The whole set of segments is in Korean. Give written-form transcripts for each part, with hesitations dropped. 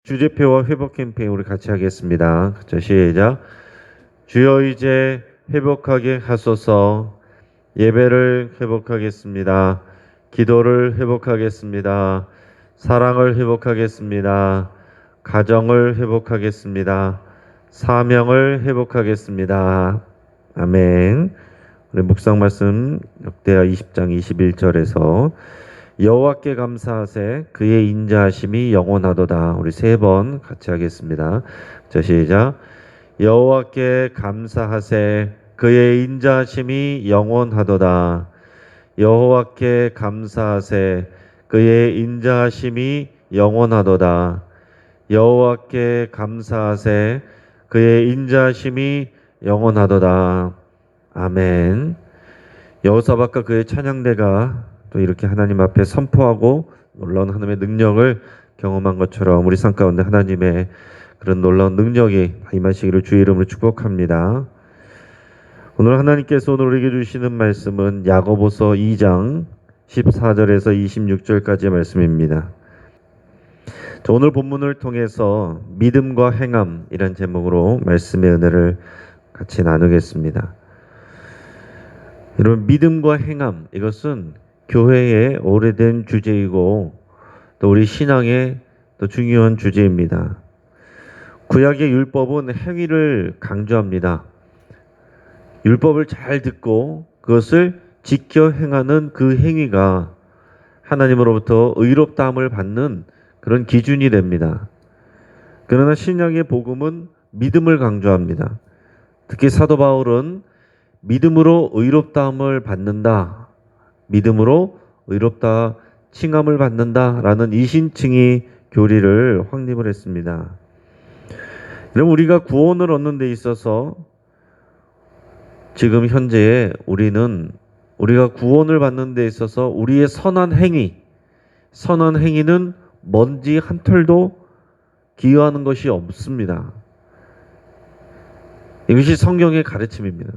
주제표와 회복 캠페인 우리 같이 하겠습니다. 자, 시작. 주여 이제 회복하게 하소서. 예배를 회복하겠습니다. 기도를 회복하겠습니다. 사랑을 회복하겠습니다. 가정을 회복하겠습니다. 사명을 회복하겠습니다. 아멘. 우리 묵상 말씀 역대하 20장 21절에서 여호와께 감사하세 그의 인자하심이 영원하도다. 우리 세 번 같이 하겠습니다. 자, 시작. 여호와께 감사하세 그의 인자하심이 영원하도다. 여호와께 감사하세 그의 인자하심이 영원하도다. 여호와께 감사하세 그의 인자하심이 영원하도다. 아멘. 여호사밧과 그의 찬양대가 또 이렇게 하나님 앞에 선포하고 놀라운 하나님의 능력을 경험한 것처럼 우리 삶 가운데 하나님의 그런 놀라운 능력이 임하시기를 주의 이름으로 축복합니다. 오늘 하나님께서 오늘 우리에게 주시는 말씀은 야고보서 2장 14절에서 26절까지의 말씀입니다. 오늘 본문을 통해서 믿음과 행함이란 제목으로 말씀의 은혜를 같이 나누겠습니다. 여러분, 믿음과 행함, 이것은 교회의 오래된 주제이고 또 우리 신앙의 또 중요한 주제입니다. 구약의 율법은 행위를 강조합니다. 율법을 잘 듣고 그것을 지켜 행하는 그 행위가 하나님으로부터 의롭다함을 받는 그런 기준이 됩니다. 그러나 신약의 복음은 믿음을 강조합니다. 특히 사도 바울은 믿음으로 의롭다함을 받는다, 믿음으로 의롭다 칭함을 받는다라는 이신칭의 교리를 확립을 했습니다. 그럼 우리가 구원을 얻는 데 있어서 지금 현재에 우리가 구원을 받는 데 있어서 우리의 선한 행위는 먼지 한 털도 기여하는 것이 없습니다. 이것이 성경의 가르침입니다.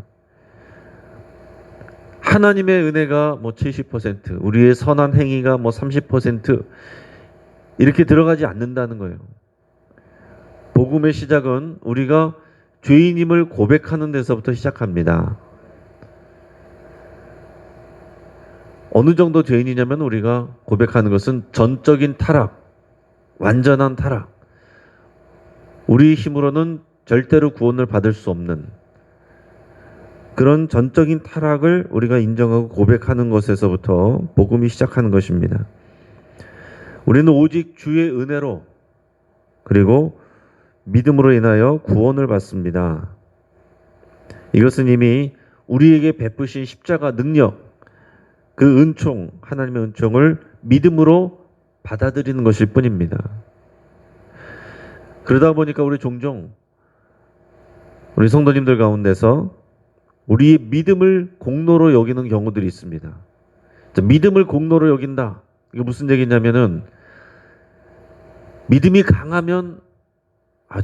하나님의 은혜가 70%, 우리의 선한 행위가 30% 이렇게 들어가지 않는다는 거예요. 복음의 시작은 우리가 죄인임을 고백하는 데서부터 시작합니다. 어느 정도 죄인이냐면 우리가 고백하는 것은 전적인 타락, 완전한 타락. 우리 힘으로는 절대로 구원을 받을 수 없는 그런 전적인 타락을 우리가 인정하고 고백하는 것에서부터 복음이 시작하는 것입니다. 우리는 오직 주의 은혜로 그리고 믿음으로 인하여 구원을 받습니다. 이것은 이미 우리에게 베푸신 십자가 능력, 그 은총, 하나님의 은총을 믿음으로 받아들이는 것일 뿐입니다. 그러다 보니까 우리 종종 우리 성도님들 가운데서 우리의 믿음을 공로로 여기는 경우들이 있습니다. 믿음을 공로로 여긴다. 이게 무슨 얘기냐면은 믿음이 강하면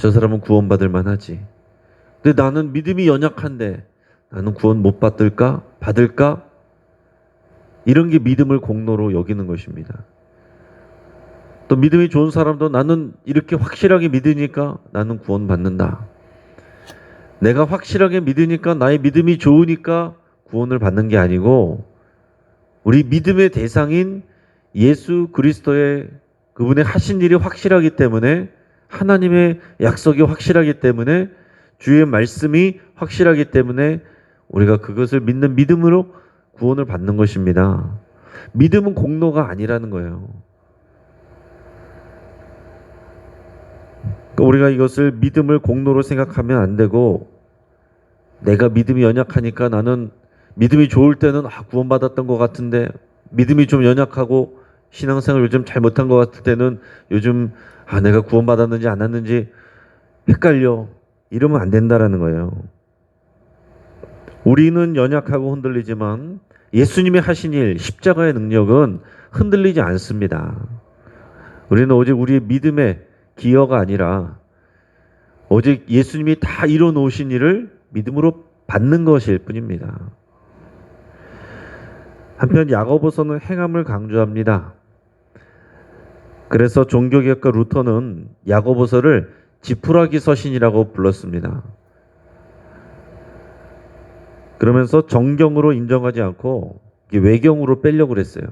저 사람은 구원받을 만하지. 근데 나는 믿음이 연약한데 나는 구원 못 받을까? 받을까? 이런 게 믿음을 공로로 여기는 것입니다. 또 믿음이 좋은 사람도 나는 이렇게 확실하게 믿으니까 나는 구원 받는다. 내가 확실하게 믿으니까 나의 믿음이 좋으니까 구원을 받는 게 아니고 우리 믿음의 대상인 예수 그리스도의 그분의 하신 일이 확실하기 때문에 하나님의 약속이 확실하기 때문에 주의 말씀이 확실하기 때문에 우리가 그것을 믿는 믿음으로 구원을 받는 것입니다. 믿음은 공로가 아니라는 거예요. 우리가 이것을 믿음을 공로로 생각하면 안 되고 내가 믿음이 연약하니까 나는 믿음이 좋을 때는 구원받았던 것 같은데 믿음이 좀 연약하고 신앙생활 요즘 잘못한 것 같을 때는 요즘 내가 구원받았는지 안 받았는지 헷갈려. 이러면 안 된다라는 거예요. 우리는 연약하고 흔들리지만 예수님이 하신 일, 십자가의 능력은 흔들리지 않습니다. 우리는 오직 우리의 믿음의 기여가 아니라 오직 예수님이 다 이뤄놓으신 일을 믿음으로 받는 것일 뿐입니다. 한편 야고보서는 행함을 강조합니다. 그래서 종교개혁가 루터는 야고보서를 지푸라기 서신이라고 불렀습니다. 그러면서 정경으로 인정하지 않고 외경으로 빼려고 그랬어요.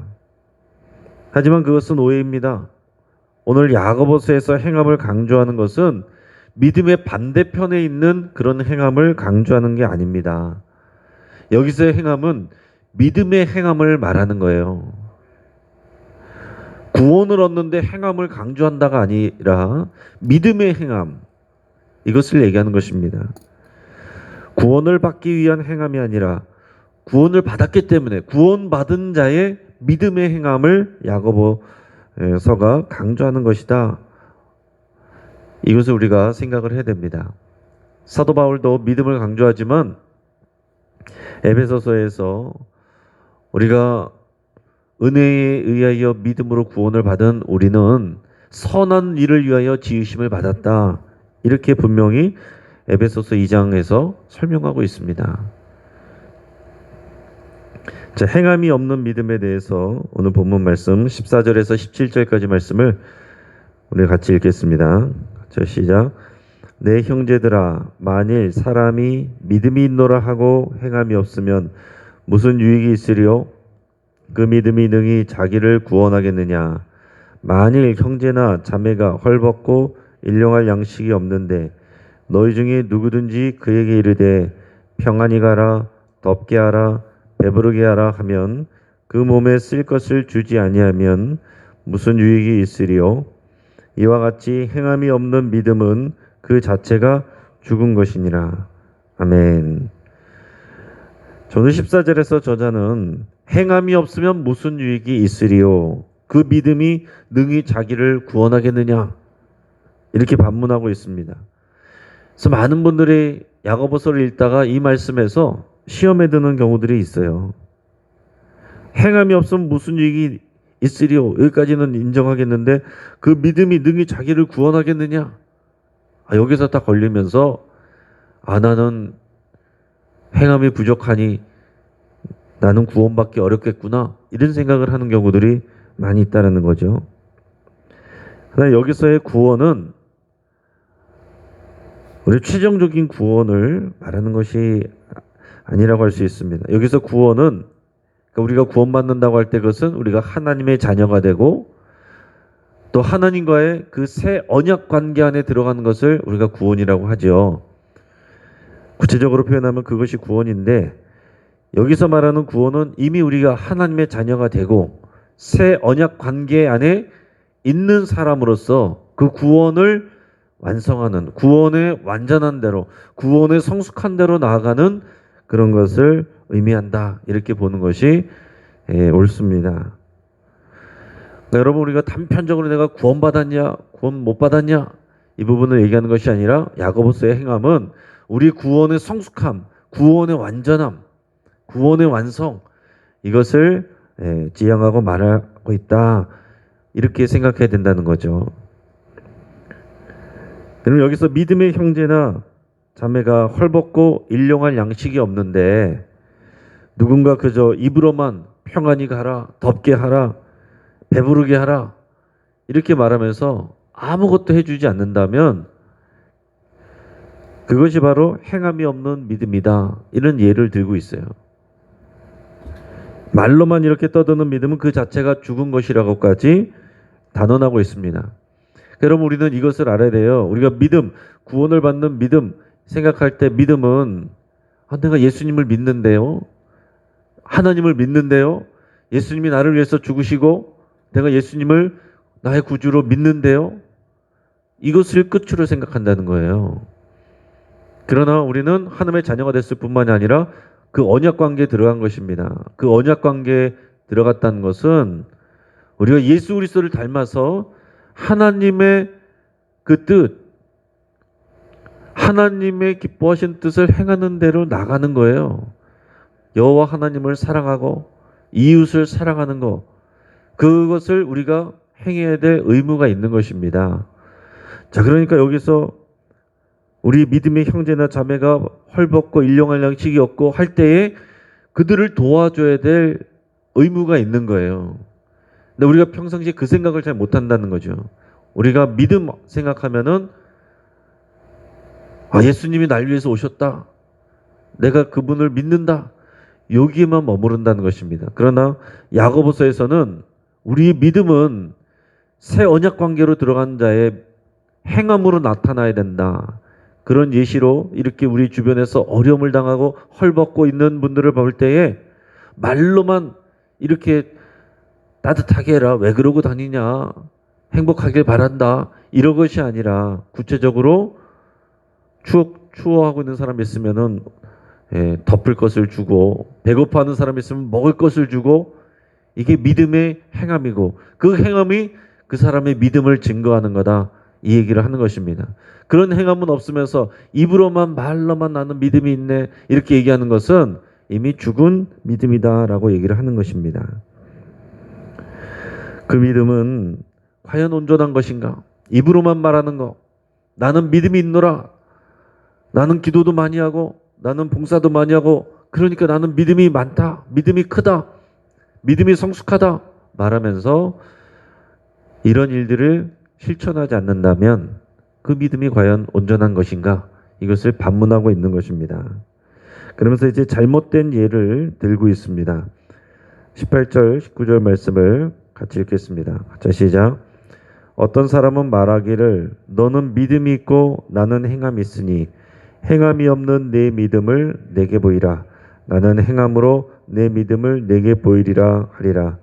하지만 그것은 오해입니다. 오늘 야고보서에서 행함을 강조하는 것은 믿음의 반대편에 있는 그런 행함을 강조하는 게 아닙니다. 여기서의 행함은 믿음의 행함을 말하는 거예요. 구원을 얻는데 행함을 강조한다가 아니라 믿음의 행함, 이것을 얘기하는 것입니다. 구원을 받기 위한 행함이 아니라 구원을 받았기 때문에 구원받은 자의 믿음의 행함을 야고보서가 강조하는 것이다. 이것을 우리가 생각을 해야 됩니다. 사도 바울도 믿음을 강조하지만 에베소서에서 우리가 은혜에 의하여 믿음으로 구원을 받은 우리는 선한 일을 위하여 지으심을 받았다. 이렇게 분명히 에베소서 2장에서 설명하고 있습니다. 자, 행함이 없는 믿음에 대해서 오늘 본문 말씀 14절에서 17절까지 말씀을 우리 같이 읽겠습니다. 자, 시작. 내 형제들아, 만일 사람이 믿음이 있노라 하고 행함이 없으면 무슨 유익이 있으리요? 그 믿음이 능히 자기를 구원하겠느냐? 만일 형제나 자매가 헐벗고 일용할 양식이 없는데 너희 중에 누구든지 그에게 이르되 평안히 가라, 덥게 하라, 배부르게 하라 하면 그 몸에 쓸 것을 주지 아니하면 무슨 유익이 있으리요? 이와 같이 행함이 없는 믿음은 그 자체가 죽은 것이니라. 아멘. 오늘 14절에서 저자는 행함이 없으면 무슨 유익이 있으리요? 그 믿음이 능히 자기를 구원하겠느냐? 이렇게 반문하고 있습니다. 그래서 많은 분들이 야고보서를 읽다가 이 말씀에서 시험에 드는 경우들이 있어요. 행함이 없으면 무슨 유익이 있으리요? 여기까지는 인정하겠는데 그 믿음이 능히 자기를 구원하겠느냐? 여기서 딱 걸리면서 나는 행함이 부족하니 나는 구원받기 어렵겠구나, 이런 생각을 하는 경우들이 많이 있다는 거죠. 그러나 여기서의 구원은 우리 최종적인 구원을 말하는 것이 아니라고 할 수 있습니다. 여기서 구원은 우리가 구원받는다고 할 때 그것은 우리가 하나님의 자녀가 되고 또 하나님과의 그 새 언약 관계 안에 들어가는 것을 우리가 구원이라고 하죠. 구체적으로 표현하면 그것이 구원인데, 여기서 말하는 구원은 이미 우리가 하나님의 자녀가 되고 새 언약 관계 안에 있는 사람으로서 그 구원을 완성하는, 구원의 완전한 대로, 구원의 성숙한 대로 나아가는 그런 것을 의미한다. 이렇게 보는 것이 옳습니다. 여러분, 우리가 단편적으로 내가 구원받았냐, 구원 못 받았냐, 이 부분을 얘기하는 것이 아니라 야고보서의 행함은 우리 구원의 성숙함, 구원의 완전함, 구원의 완성, 이것을 지향하고 말하고 있다. 이렇게 생각해야 된다는 거죠. 그럼 여기서 믿음의 형제나 자매가 헐벗고 일용할 양식이 없는데 누군가 그저 입으로만 평안히 가라, 덥게 하라, 배부르게 하라, 이렇게 말하면서 아무것도 해주지 않는다면 그것이 바로 행함이 없는 믿음이다. 이런 예를 들고 있어요. 말로만 이렇게 떠드는 믿음은 그 자체가 죽은 것이라고까지 단언하고 있습니다. 여러분, 우리는 이것을 알아야 돼요. 우리가 믿음, 구원을 받는 믿음 생각할 때 믿음은 내가 예수님을 믿는데요, 하나님을 믿는데요, 예수님이 나를 위해서 죽으시고 내가 예수님을 나의 구주로 믿는데요, 이것을 끝으로 생각한다는 거예요. 그러나 우리는 하나님의 자녀가 됐을 뿐만이 아니라 그 언약 관계에 들어간 것입니다. 그 언약 관계에 들어갔다는 것은 우리가 예수 그리스도를 닮아서 하나님의 그 뜻, 하나님의 기뻐하신 뜻을 행하는 대로 나가는 거예요. 여호와 하나님을 사랑하고 이웃을 사랑하는 것, 그것을 우리가 행해야 될 의무가 있는 것입니다. 자, 그러니까 여기서 우리 믿음의 형제나 자매가 헐벗고 일용할 양식이 없고 할 때에 그들을 도와줘야 될 의무가 있는 거예요. 근데 우리가 평상시에 그 생각을 잘 못한다는 거죠. 우리가 믿음 생각하면은 예수님이 날 위해서 오셨다. 내가 그분을 믿는다. 여기에만 머무른다는 것입니다. 그러나 야고보서에서는 우리의 믿음은 새 언약 관계로 들어간 자의 행함으로 나타나야 된다. 그런 예시로 이렇게 우리 주변에서 어려움을 당하고 헐벗고 있는 분들을 볼 때에 말로만 이렇게 따뜻하게 해라. 왜 그러고 다니냐. 행복하길 바란다. 이런 것이 아니라 구체적으로 추워하고 있는 사람이 있으면은 덮을 것을 주고 배고파하는 사람이 있으면 먹을 것을 주고 이게 믿음의 행함이고 그 행함이 그 사람의 믿음을 증거하는 거다. 이 얘기를 하는 것입니다. 그런 행함은 없으면서 입으로만 말로만 나는 믿음이 있네 이렇게 얘기하는 것은 이미 죽은 믿음이다라고 얘기를 하는 것입니다. 그 믿음은 과연 온전한 것인가? 입으로만 말하는 거. 나는 믿음이 있노라. 나는 기도도 많이 하고 나는 봉사도 많이 하고 그러니까 나는 믿음이 많다. 믿음이 크다. 믿음이 성숙하다. 말하면서 이런 일들을 실천하지 않는다면 그 믿음이 과연 온전한 것인가? 이것을 반문하고 있는 것입니다. 그러면서 이제 잘못된 예를 들고 있습니다. 18절, 19절 말씀을 같이 읽겠습니다. 자, 시작. 어떤 사람은 말하기를 너는 믿음이 있고 나는 행함이 있으니 행함이 없는 내 믿음을 내게 보이라. 나는 행함으로 내 믿음을 내게 보이리라 하리라.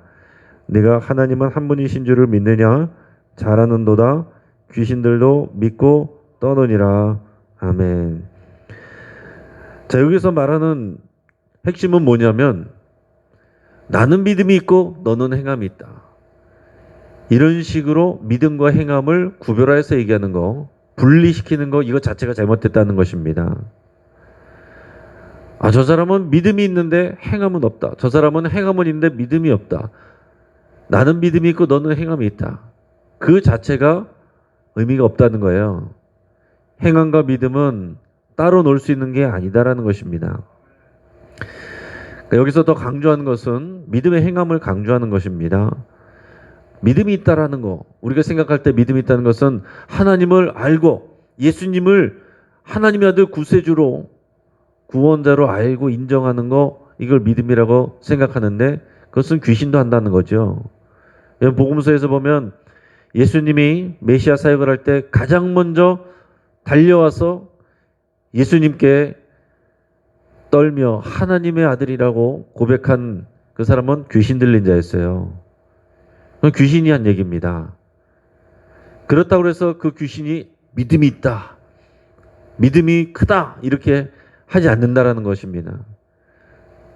네가 하나님은 한 분이신 줄을 믿느냐? 잘하는도다. 귀신들도 믿고 떠느니라. 아멘. 자, 여기서 말하는 핵심은 뭐냐면 나는 믿음이 있고 너는 행함이 있다. 이런 식으로 믿음과 행함을 구별해서 얘기하는 거, 분리시키는 거 이거 자체가 잘못됐다는 것입니다. 저 사람은 믿음이 있는데 행함은 없다. 저 사람은 행함은 있는데 믿음이 없다. 나는 믿음이 있고 너는 행함이 있다. 그 자체가 의미가 없다는 거예요. 행함과 믿음은 따로 놀 수 있는 게 아니다라는 것입니다. 여기서 더 강조하는 것은 믿음의 행함을 강조하는 것입니다. 믿음이 있다라는 거, 우리가 생각할 때 믿음이 있다는 것은 하나님을 알고 예수님을 하나님의 아들 구세주로 구원자로 알고 인정하는 거, 이걸 믿음이라고 생각하는데 그것은 귀신도 한다는 거죠. 복음서에서 보면 예수님이 메시아 사역을 할 때 가장 먼저 달려와서 예수님께 떨며 하나님의 아들이라고 고백한 그 사람은 귀신 들린 자였어요. 그건 귀신이 한 얘기입니다. 그렇다고 해서 그 귀신이 믿음이 있다, 믿음이 크다 이렇게 하지 않는다라는 것입니다.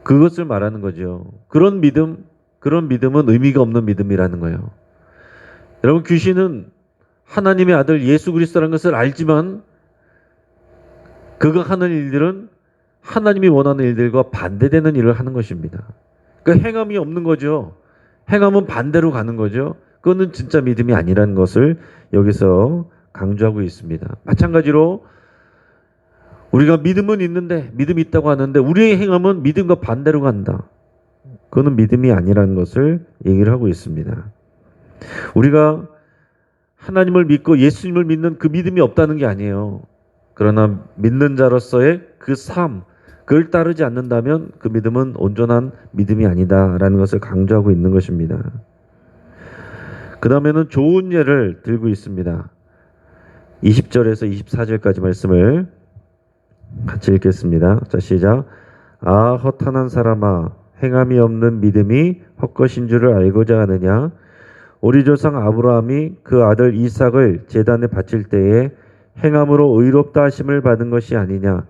그것을 말하는 거죠. 그런 믿음은 의미가 없는 믿음이라는 거예요. 여러분, 귀신은 하나님의 아들 예수 그리스도라는 것을 알지만 그가 하는 일들은 하나님이 원하는 일들과 반대되는 일을 하는 것입니다. 그러니까 행함이 없는 거죠. 행함은 반대로 가는 거죠. 그거는 진짜 믿음이 아니라는 것을 여기서 강조하고 있습니다. 마찬가지로 우리가 믿음은 있는데 믿음이 있다고 하는데 우리의 행함은 믿음과 반대로 간다. 그거는 믿음이 아니라는 것을 얘기를 하고 있습니다. 우리가 하나님을 믿고 예수님을 믿는 그 믿음이 없다는 게 아니에요. 그러나 믿는 자로서의 그 삶, 그걸 따르지 않는다면 그 믿음은 온전한 믿음이 아니다라는 것을 강조하고 있는 것입니다. 그 다음에는 좋은 예를 들고 있습니다. 20절에서 24절까지 말씀을 같이 읽겠습니다. 자, 시작. 허탄한 사람아, 행함이 없는 믿음이 헛것인 줄을 알고자 하느냐? 우리 조상 아브라함이 그 아들 이삭을 제단에 바칠 때에 행함으로 의롭다 하심을 받은 것이 아니냐?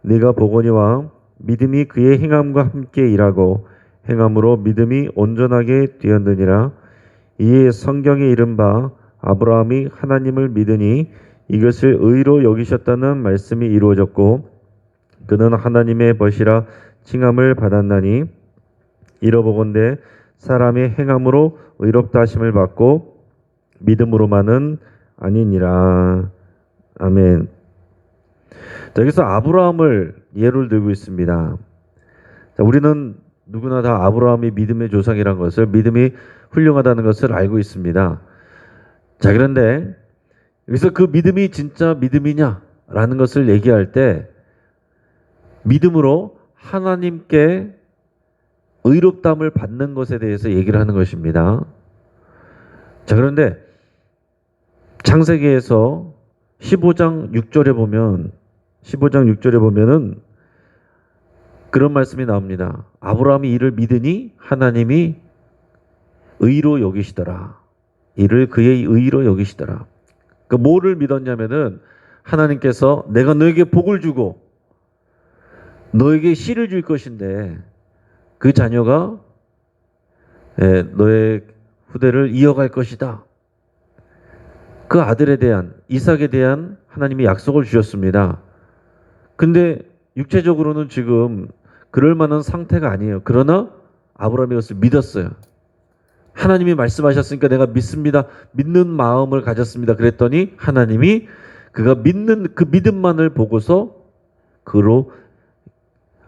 네가 보거니와 믿음이 그의 행함과 함께 일하고 행함으로 믿음이 온전하게 되었느니라. 이에 성경에 이른바 아브라함이 하나님을 믿으니 이것을 의로 여기셨다는 말씀이 이루어졌고 그는 하나님의 벗이라 칭함을 받았나니 이러보건대 사람의 행함으로 의롭다 하심을 받고 믿음으로만은 아니니라. 아멘. 자, 여기서 아브라함을 예를 들고 있습니다. 자, 우리는 누구나 다 아브라함이 믿음의 조상이라는 것을, 믿음이 훌륭하다는 것을 알고 있습니다. 자, 그런데 여기서 그 믿음이 진짜 믿음이냐라는 것을 얘기할 때 믿음으로 하나님께 의롭다함을 받는 것에 대해서 얘기를 하는 것입니다. 자, 그런데 창세기에서 15장 6절에 보면 15장 6절에 보면은 그런 말씀이 나옵니다. 아브라함이 이를 믿으니 하나님이 의로 여기시더라. 이를 그의 의로 여기시더라. 그 뭐를 믿었냐면은 하나님께서 내가 너에게 복을 주고 너에게 씨를 줄 것인데 그 자녀가 너의 후대를 이어갈 것이다. 그 아들에 대한, 이삭에 대한 하나님이 약속을 주셨습니다. 근데 육체적으로는 지금 그럴 만한 상태가 아니에요. 그러나 아브라함이 그것을 믿었어요. 하나님이 말씀하셨으니까 내가 믿습니다. 믿는 마음을 가졌습니다. 그랬더니 하나님이 그가 믿는 그 믿음만을 보고서 그로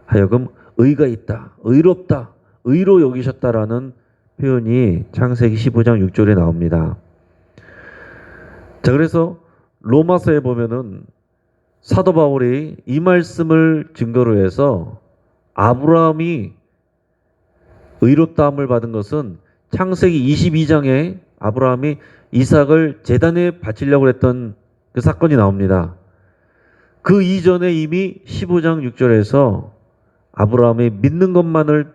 하여금 의가 있다, 의롭다, 의로 여기셨다라는 표현이 창세기 15장 6절에 나옵니다. 자, 그래서 로마서에 보면은 사도 바울이 이 말씀을 증거로 해서 아브라함이 의롭다함을 받은 것은 창세기 22장에 아브라함이 이삭을 제단에 바치려고 했던 그 사건이 나옵니다. 그 이전에 이미 15장 6절에서 아브라함이 믿는 것만을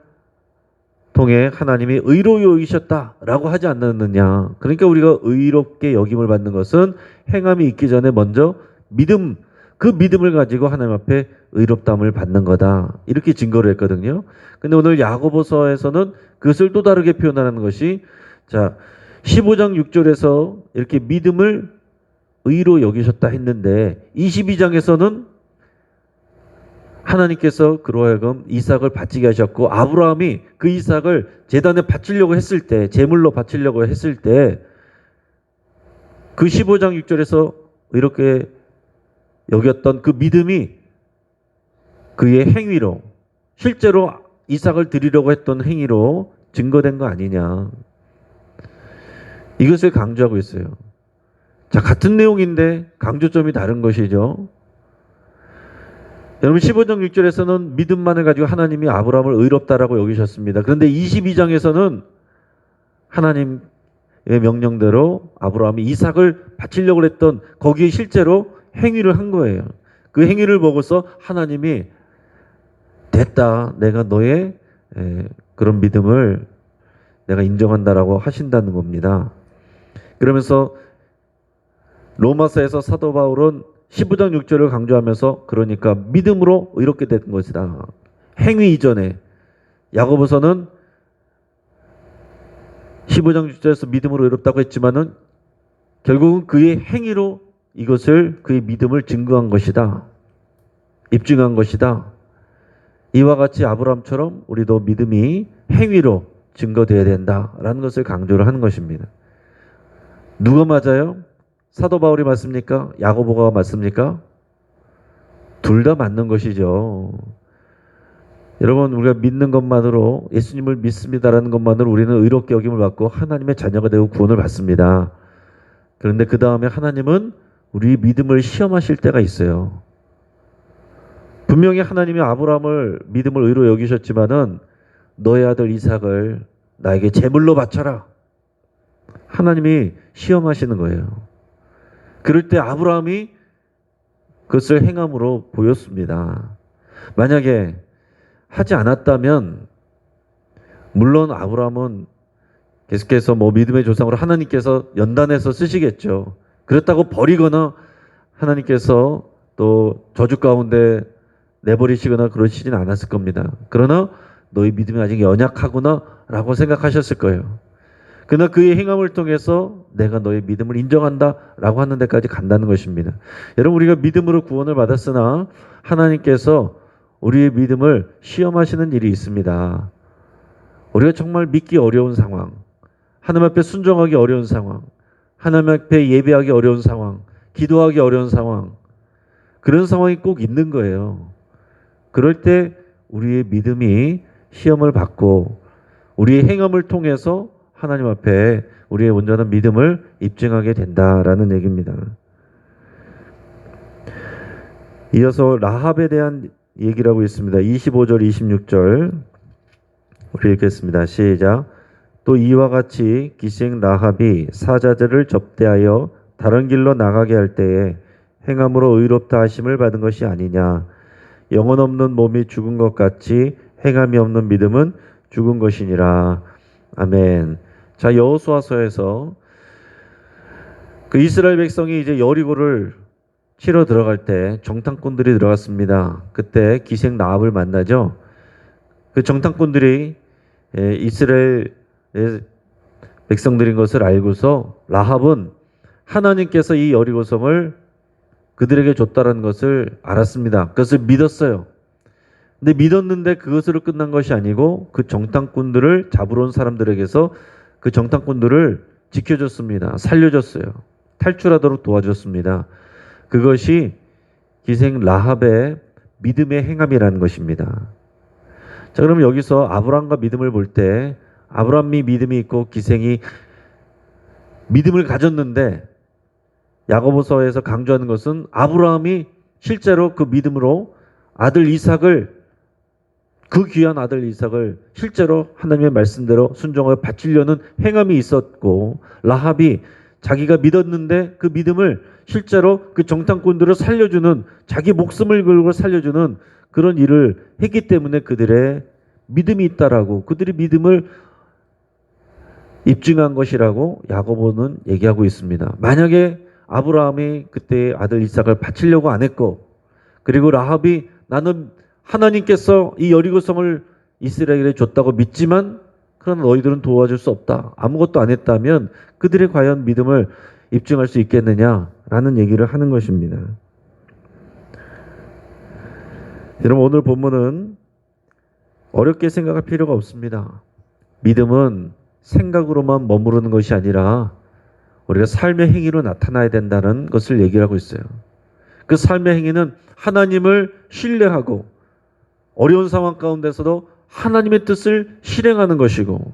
통해 하나님이 의로 여기셨다라고 하지 않았느냐. 그러니까 우리가 의롭게 여김을 받는 것은 행함이 있기 전에 먼저 믿음, 그 믿음을 가지고 하나님 앞에 의롭다함을 받는 거다. 이렇게 증거를 했거든요. 근데 오늘 야고보서에서는 그것을 또 다르게 표현하는 것이, 자, 15장 6절에서 이렇게 믿음을 의로 여기셨다 했는데 22장에서는 하나님께서 그로 하여금 이삭을 바치게 하셨고 아브라함이 그 이삭을 제단에 바치려고 했을 때, 제물로 바치려고 했을 때 그 15장 6절에서 이렇게 여겼던 그 믿음이 그의 행위로, 실제로 이삭을 드리려고 했던 행위로 증거된 거 아니냐. 이것을 강조하고 있어요. 자, 같은 내용인데 강조점이 다른 것이죠. 여러분 15장 6절에서는 믿음만을 가지고 하나님이 아브라함을 의롭다라고 여기셨습니다. 그런데 22장에서는 하나님의 명령대로 아브라함이 이삭을 바치려고 했던 거기에 실제로 행위를 한 거예요. 그 행위를 보고서 하나님이 됐다. 내가 너의 그런 믿음을 내가 인정한다라고 하신다는 겁니다. 그러면서 로마서에서 사도 바울은 15장 6절을 강조하면서 그러니까 믿음으로 의롭게 된 것이다. 행위 이전에. 야고보서는 15장 6절에서 믿음으로 의롭다고 했지만은 결국은 그의 행위로 이것을, 그의 믿음을 증거한 것이다. 입증한 것이다. 이와 같이 아브라함처럼 우리도 믿음이 행위로 증거되어야 된다라는 것을 강조를 하는 것입니다. 누가 맞아요? 사도 바울이 맞습니까? 야고보가 맞습니까? 둘 다 맞는 것이죠. 여러분, 우리가 믿는 것만으로, 예수님을 믿습니다라는 것만으로 우리는 의롭게 여김을 받고 하나님의 자녀가 되고 구원을 받습니다. 그런데 그 다음에 하나님은 우리 믿음을 시험하실 때가 있어요. 분명히 하나님이 아브라함을 믿음을 의로 여기셨지만은 너의 아들 이삭을 나에게 제물로 바쳐라. 하나님이 시험하시는 거예요. 그럴 때 아브라함이 그것을 행함으로 보였습니다. 만약에 하지 않았다면 물론 아브라함은 계속해서 믿음의 조상으로 하나님께서 연단해서 쓰시겠죠. 그렇다고 버리거나 하나님께서 또 저주 가운데 내버리시거나 그러시진 않았을 겁니다. 그러나 너희 믿음이 아직 연약하구나 라고 생각하셨을 거예요. 그러나 그의 행함을 통해서 내가 너의 믿음을 인정한다 라고 하는 데까지 간다는 것입니다. 여러분, 우리가 믿음으로 구원을 받았으나 하나님께서 우리의 믿음을 시험하시는 일이 있습니다. 우리가 정말 믿기 어려운 상황, 하나님 앞에 순종하기 어려운 상황, 하나님 앞에 예배하기 어려운 상황, 기도하기 어려운 상황, 그런 상황이 꼭 있는 거예요. 그럴 때 우리의 믿음이 시험을 받고 우리의 행함을 통해서 하나님 앞에 우리의 온전한 믿음을 입증하게 된다라는 얘기입니다. 이어서 라합에 대한 얘기라고 있습니다. 25절, 26절 우리 읽겠습니다. 시작. 또 이와 같이 기생 라합이 사자들을 접대하여 다른 길로 나가게 할 때에 행함으로 의롭다 하심을 받은 것이 아니냐. 영혼 없는 몸이 죽은 것 같이 행함이 없는 믿음은 죽은 것이니라. 아멘. 자, 여호수아서에서 그 이스라엘 백성이 이제 여리고를 치러 들어갈 때 정탐꾼들이 들어갔습니다. 그때 기생 라합을 만나죠. 그 정탐꾼들이 이스라엘 백성들인 것을 알고서 라합은 하나님께서 이 여리고성을 그들에게 줬다는 것을 알았습니다. 그것을 믿었어요. 근데 믿었는데 그것으로 끝난 것이 아니고 그 정탐꾼들을 잡으러 온 사람들에게서 그 정탐꾼들을 지켜줬습니다. 살려줬어요. 탈출하도록 도와줬습니다. 그것이 기생 라합의 믿음의 행함이라는 것입니다. 자, 그럼 여기서 아브라함과 믿음을 볼 때 아브라함이 믿음이 있고 기생이 믿음을 가졌는데 야고보서에서 강조하는 것은 아브라함이 실제로 그 믿음으로 아들 이삭을 그 귀한 아들 이삭을 실제로 하나님의 말씀대로 순종하여 바치려는 행함이 있었고 라합이 자기가 믿었는데 그 믿음을 실제로 그 정탐꾼들을 살려주는 자기 목숨을 걸고 살려주는 그런 일을 했기 때문에 그들의 믿음이 있다라고 그들의 믿음을 입증한 것이라고 야고보는 얘기하고 있습니다. 만약에 아브라함이 그때 아들 이삭을 바치려고 안 했고 그리고 라합이 나는 하나님께서 이 여리고성을 이스라엘에 줬다고 믿지만 그러나 너희들은 도와줄 수 없다. 아무것도 안 했다면 그들의 과연 믿음을 입증할 수 있겠느냐라는 얘기를 하는 것입니다. 여러분 오늘 본문은 어렵게 생각할 필요가 없습니다. 믿음은 생각으로만 머무르는 것이 아니라 우리가 삶의 행위로 나타나야 된다는 것을 얘기를 하고 있어요. 그 삶의 행위는 하나님을 신뢰하고 어려운 상황 가운데서도 하나님의 뜻을 실행하는 것이고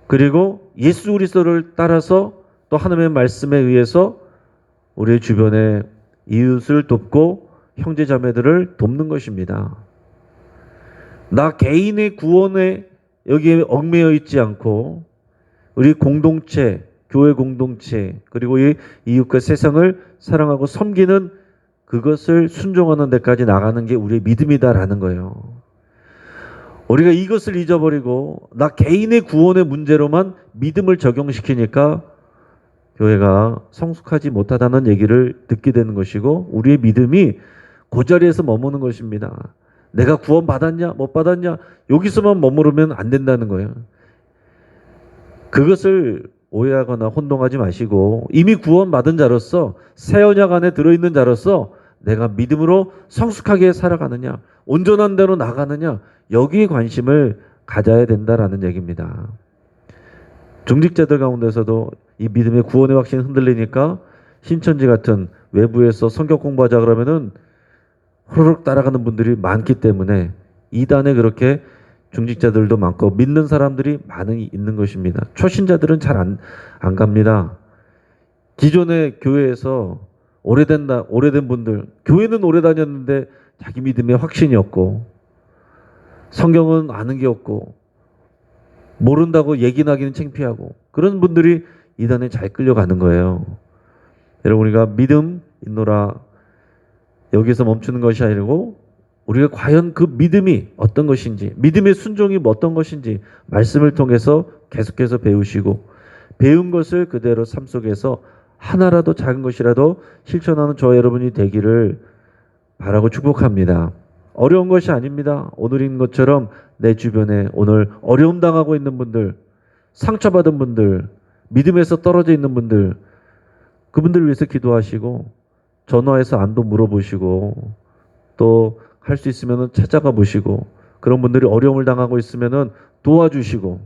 그리고 예수 그리스도를 따라서 또 하나님의 말씀에 의해서 우리 주변의 이웃을 돕고 형제 자매들을 돕는 것입니다. 나 개인의 구원에 여기에 얽매여 있지 않고 우리 공동체, 교회 공동체 그리고 이 이웃과 세상을 사랑하고 섬기는 그것을 순종하는 데까지 나가는 게 우리의 믿음이다라는 거예요. 우리가 이것을 잊어버리고 나 개인의 구원의 문제로만 믿음을 적용시키니까 교회가 성숙하지 못하다는 얘기를 듣게 되는 것이고 우리의 믿음이 그 자리에서 머무는 것입니다. 내가 구원 받았냐 못 받았냐 여기서만 머무르면 안 된다는 거예요. 그것을 오해하거나 혼동하지 마시고 이미 구원받은 자로서 새 언약 안에 들어있는 자로서 내가 믿음으로 성숙하게 살아가느냐 온전한 대로 나가느냐 여기에 관심을 가져야 된다라는 얘기입니다. 중직자들 가운데서도 이 믿음의 구원의 확신이 흔들리니까 신천지 같은 외부에서 성경 공부하자 그러면은 호로록 따라가는 분들이 많기 때문에 이단에 그렇게 중직자들도 많고 믿는 사람들이 많이 있는 것입니다. 초신자들은 잘 안 갑니다. 기존의 교회에서 오래된 분들 교회는 오래 다녔는데 자기 믿음에 확신이 없고 성경은 아는 게 없고 모른다고 얘기나기는 창피하고 그런 분들이 이단에 잘 끌려가는 거예요. 여러분 우리가 믿음 있노라 여기서 멈추는 것이 아니고 우리가 과연 그 믿음이 어떤 것인지 믿음의 순종이 어떤 것인지 말씀을 통해서 계속해서 배우시고 배운 것을 그대로 삶 속에서 하나라도 작은 것이라도 실천하는 저와 여러분이 되기를 바라고 축복합니다. 어려운 것이 아닙니다. 오늘인 것처럼 내 주변에 오늘 어려움 당하고 있는 분들 상처받은 분들 믿음에서 떨어져 있는 분들 그분들을 위해서 기도하시고 전화해서 안도 물어보시고 또 할 수 있으면 찾아가 보시고 그런 분들이 어려움을 당하고 있으면 도와주시고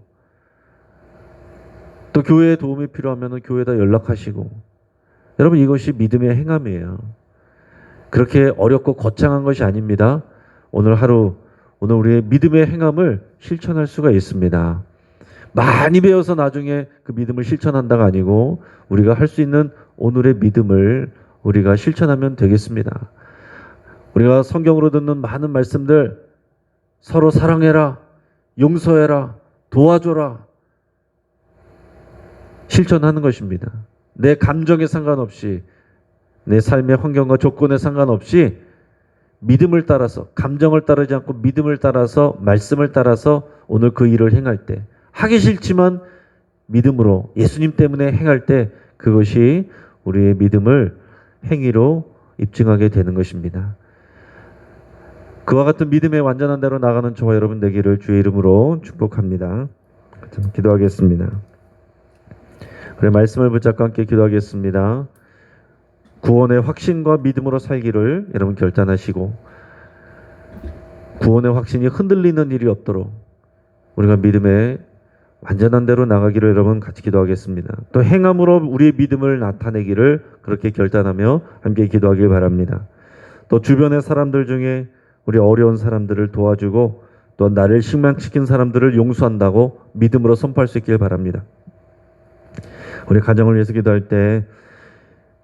또 교회에 도움이 필요하면 교회에다 연락하시고 여러분 이것이 믿음의 행함이에요. 그렇게 어렵고 거창한 것이 아닙니다. 오늘 하루 오늘 우리의 믿음의 행함을 실천할 수가 있습니다. 많이 배워서 나중에 그 믿음을 실천한다가 아니고 우리가 할 수 있는 오늘의 믿음을 우리가 실천하면 되겠습니다. 우리가 성경으로 듣는 많은 말씀들, 서로 사랑해라, 용서해라, 도와줘라, 실천하는 것입니다. 내 감정에 상관없이, 내 삶의 환경과 조건에 상관없이 믿음을 따라서, 감정을 따르지 않고 믿음을 따라서, 말씀을 따라서 오늘 그 일을 행할 때, 하기 싫지만 믿음으로 예수님 때문에 행할 때 그것이 우리의 믿음을 행위로 입증하게 되는 것입니다. 그와 같은 믿음의 완전한 대로 나가는 저와 여러분 되기를 주의 이름으로 축복합니다. 기도하겠습니다. 우리 말씀을 붙잡고 함께 기도하겠습니다. 구원의 확신과 믿음으로 살기를 여러분 결단하시고 구원의 확신이 흔들리는 일이 없도록 우리가 믿음의 완전한 대로 나가기를 여러분 같이 기도하겠습니다. 또 행함으로 우리의 믿음을 나타내기를 그렇게 결단하며 함께 기도하길 바랍니다. 또 주변의 사람들 중에 우리 어려운 사람들을 도와주고 또 나를 실망시킨 사람들을 용서한다고 믿음으로 선포할 수 있길 바랍니다. 우리 가정을 위해서 기도할 때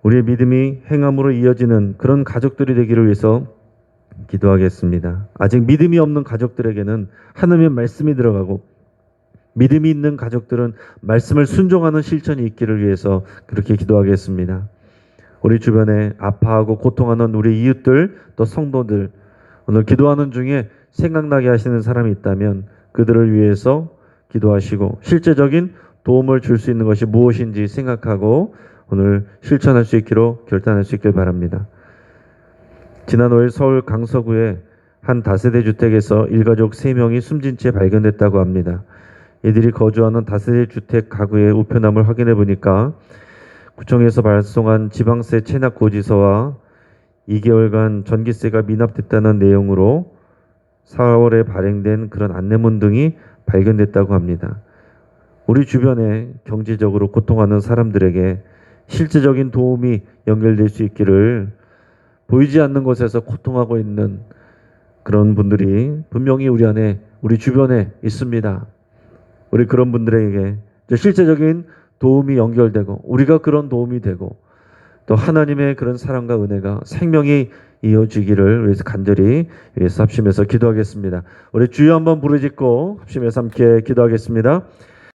우리의 믿음이 행함으로 이어지는 그런 가족들이 되기를 위해서 기도하겠습니다. 아직 믿음이 없는 가족들에게는 하나님의 말씀이 들어가고 믿음이 있는 가족들은 말씀을 순종하는 실천이 있기를 위해서 그렇게 기도하겠습니다. 우리 주변에 아파하고 고통하는 우리 이웃들 또 성도들 오늘 기도하는 중에 생각나게 하시는 사람이 있다면 그들을 위해서 기도하시고 실제적인 도움을 줄 수 있는 것이 무엇인지 생각하고 오늘 실천할 수 있기로 결단할 수 있길 바랍니다. 지난 5일 서울 강서구의 한 다세대 주택에서 일가족 3명이 숨진 채 발견됐다고 합니다. 이들이 거주하는 다세대 주택 가구의 우편함을 확인해 보니까 구청에서 발송한 지방세 체납 고지서와 2개월간 전기세가 미납됐다는 내용으로 4월에 발행된 그런 안내문 등이 발견됐다고 합니다. 우리 주변에 경제적으로 고통하는 사람들에게 실제적인 도움이 연결될 수 있기를 보이지 않는 곳에서 고통하고 있는 그런 분들이 분명히 우리 안에 우리 주변에 있습니다. 우리 그런 분들에게 실제적인 도움이 연결되고 우리가 그런 도움이 되고 또 하나님의 그런 사랑과 은혜가 생명이 이어지기를 위해서 간절히 위해서 합심해서 기도하겠습니다. 우리 주여 한번 부르짖고 합심해서 함께 기도하겠습니다.